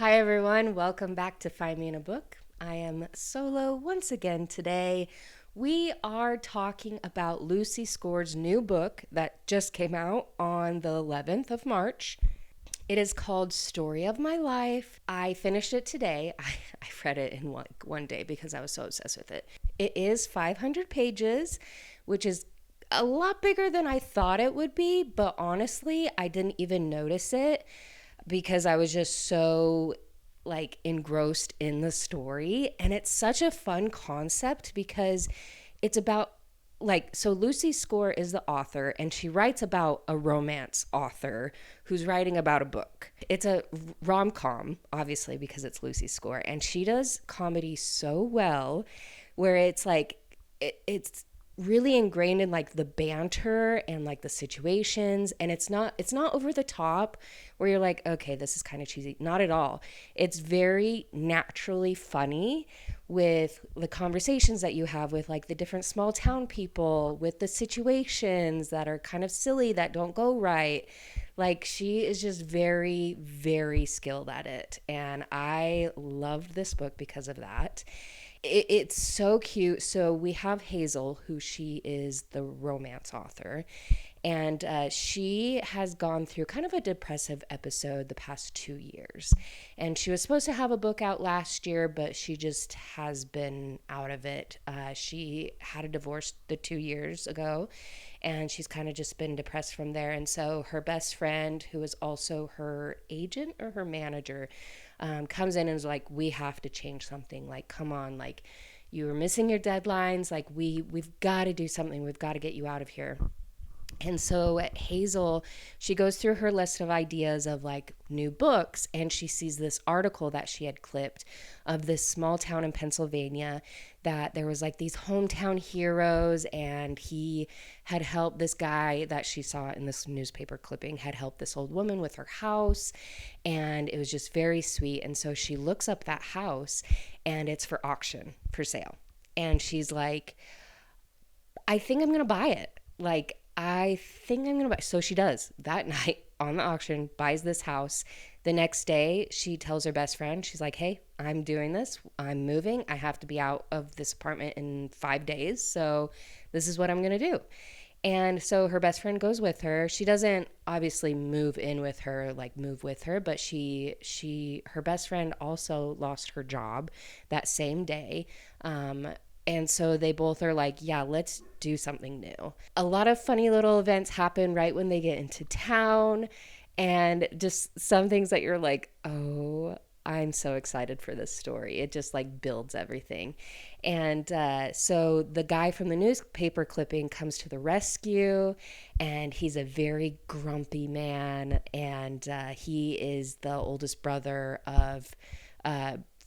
Hi, everyone. Welcome back to Find Me in a Book. I am solo once again today. We are talking about Lucy Score's new book that just came out on the 11th of March. It is called Story of My Life. I finished it today. I read it in one day because I was so obsessed with it. It is 500 pages, which is a lot bigger than I thought it would be, but honestly, I didn't even notice it because I was just so engrossed in the story. And it's such a fun concept because it's about so Lucy Score is the author, and she writes about a romance author who's writing about a book. It's a rom-com, obviously, because it's Lucy Score, and she does comedy so well where it's really ingrained in the banter and the situations, and it's not over the top where you're like, okay, this is kind of cheesy. Not at all. It's very naturally funny with the conversations that you have with the different small town people, with the situations that are kind of silly that don't go right. She is just very, very skilled at it, and I loved this book because of that. It's so cute. So we have Hazel, who she is the romance author, and she has gone through kind of a depressive episode the past 2 years. And she was supposed to have a book out last year, but she just has been out of it. She had a divorce 2 years ago, and she's kind of just been depressed from there. And so her best friend, who is also her agent or her manager, comes in and is like, we have to change something. Come on, you were missing your deadlines. We've got to do something. We've got to get you out of here. And so Hazel, she goes through her list of ideas of new books, and she sees this article that she had clipped of this small town in Pennsylvania, that there was these hometown heroes, and he had helped this guy that she saw in this newspaper clipping, had helped this old woman with her house, and it was just very sweet. And so she looks up that house, and it's for auction, for sale. And she's like, I think I'm going to buy it. I think I'm going to buy. So she does that night on the auction, buys this house. The next day, she tells her best friend, she's like, hey, I'm doing this. I'm moving. I have to be out of this apartment in 5 days. So this is what I'm going to do. And so her best friend goes with her. She doesn't obviously move in with her, move with her, but her best friend also lost her job that same day. And so they both are like, yeah, let's do something new. A lot of funny little events happen right when they get into town, and just some things that you're like, oh, I'm so excited for this story. It just builds everything. And so the guy from the newspaper clipping comes to the rescue, and he's a very grumpy man. And he is the oldest brother of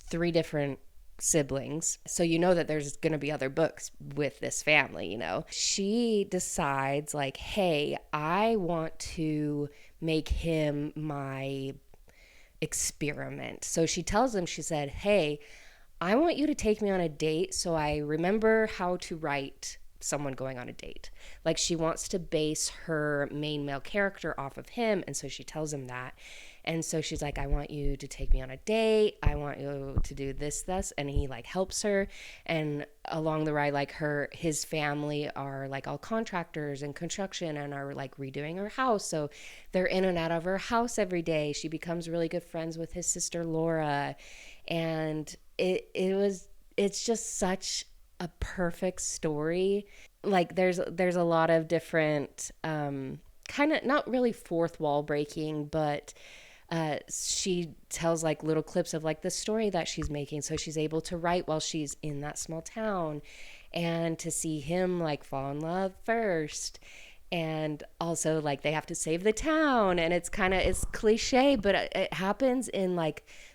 3 different siblings. So you know that there's going to be other books with this family. She decides hey, I want to make him my experiment. So she tells him, she said, hey, I want you to take me on a date so I remember how to write someone going on a date. She wants to base her main male character off of him, and so she tells him that. And so she's like, I want you to take me on a date. I want you to do this. And he helps her. And along the ride, his family are all contractors and construction, and are redoing her house. So they're in and out of her house every day. She becomes really good friends with his sister Laura. And it's just such a perfect story. There's a lot of different kind of, not really fourth wall breaking, but she tells little clips of the story that she's making, so she's able to write while she's in that small town, and to see him fall in love first, and also they have to save the town, and it's cliche, but it happens in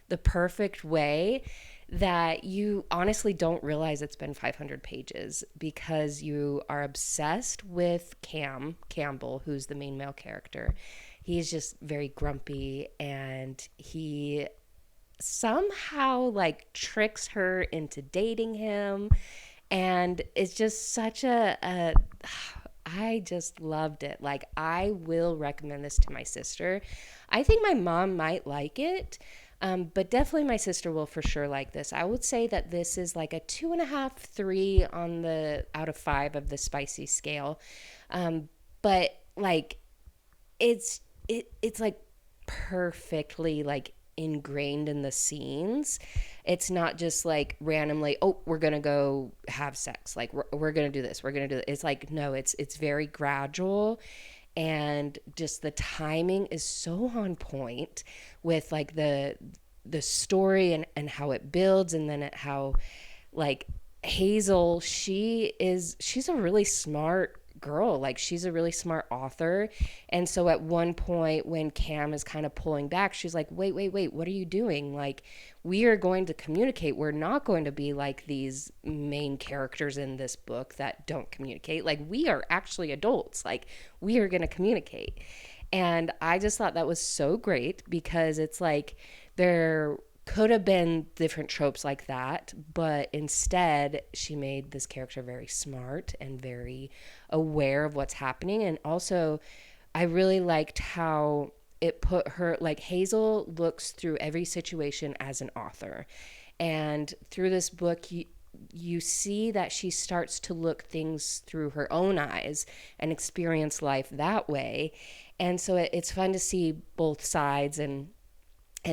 the perfect way that you honestly don't realize it's been 500 pages, because you are obsessed with Campbell, who's the main male character. He's just very grumpy, and he somehow tricks her into dating him, and it's just such I just loved it. I will recommend this to my sister. I think my mom might like it. But definitely my sister will for sure like this. I would say that this is like a 2.5, 3 on the out of 5 of the spicy scale. But like it's like perfectly like ingrained in the scenes. It's not just like randomly, oh, we're gonna go have sex, like we're gonna do this, we're gonna do it. It's like, no, it's very gradual, and just the timing is so on point with like the story and how it builds, and then how like Hazel, she's a really smart girl. Like she's a really smart author. And so at one point when Cam is kind of pulling back, she's like, wait, what are you doing? Like we are going to communicate. We're not going to be like these main characters in this book that don't communicate. Like we are actually adults. Like we are going to communicate. And I just thought that was so great because it's like there could have been different tropes like that, but instead she made this character very smart and very aware of what's happening. And also, I really liked how it put her, like Hazel looks through every situation as an author. And through this book, you see that she starts to look things through her own eyes and experience life that way. And so it's fun to see both sides and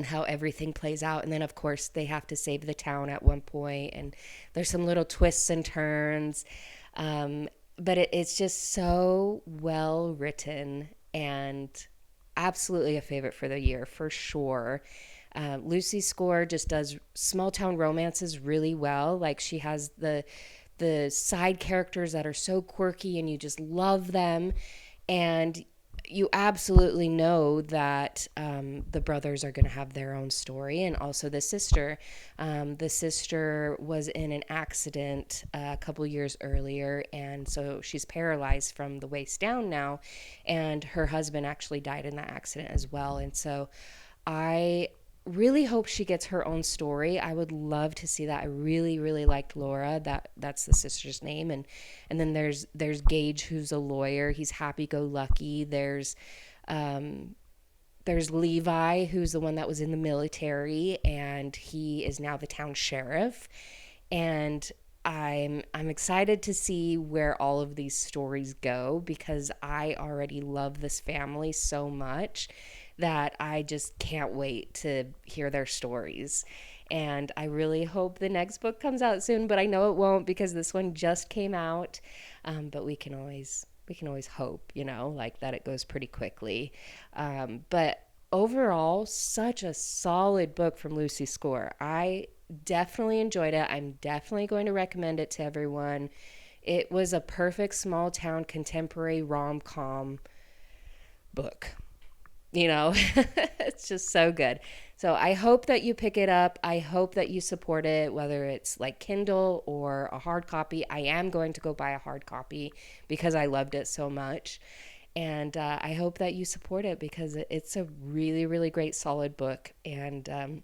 how everything plays out. And then of course they have to save the town at one point, and there's some little twists and turns. But it's just so well written, and absolutely a favorite for the year for sure. Lucy Score just does small town romances really well. Like she has the side characters that are so quirky and you just love them, and you absolutely know that the brothers are going to have their own story, and also the sister. The sister was in an accident a couple years earlier, and so she's paralyzed from the waist down now, and her husband actually died in that accident as well. And so I really hope she gets her own story. I would love to see that. I really liked Laura. That's the sister's name. And then there's Gage, who's a lawyer. He's happy go lucky. There's Levi, who's the one that was in the military, and he is now the town sheriff. And I'm excited to see where all of these stories go, because I already love this family so much that I just can't wait to hear their stories. And I really hope the next book comes out soon, but I know it won't because this one just came out. But we can always hope, like that it goes pretty quickly. But overall, such a solid book from Lucy Score. I definitely enjoyed it. I'm definitely going to recommend it to everyone. It was a perfect small town contemporary rom-com book. It's just so good. So I hope that you pick it up. I hope that you support it, whether it's like Kindle or a hard copy. I am going to go buy a hard copy because I loved it so much. And I hope that you support it because it's a really great, solid book. And I'm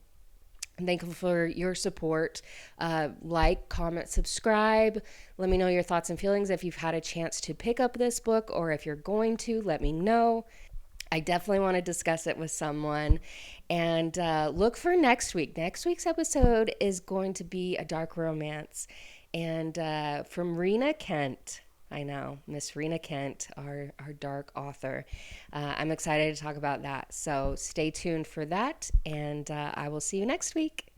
thankful for your support. Like, comment, subscribe. Let me know your thoughts and feelings if you've had a chance to pick up this book, or if you're going to, let me know. I definitely want to discuss it with someone. And look for next week. Next week's episode is going to be a dark romance. And from Rena Kent. I know, Miss Rena Kent, our dark author. I'm excited to talk about that. So stay tuned for that. And I will see you next week.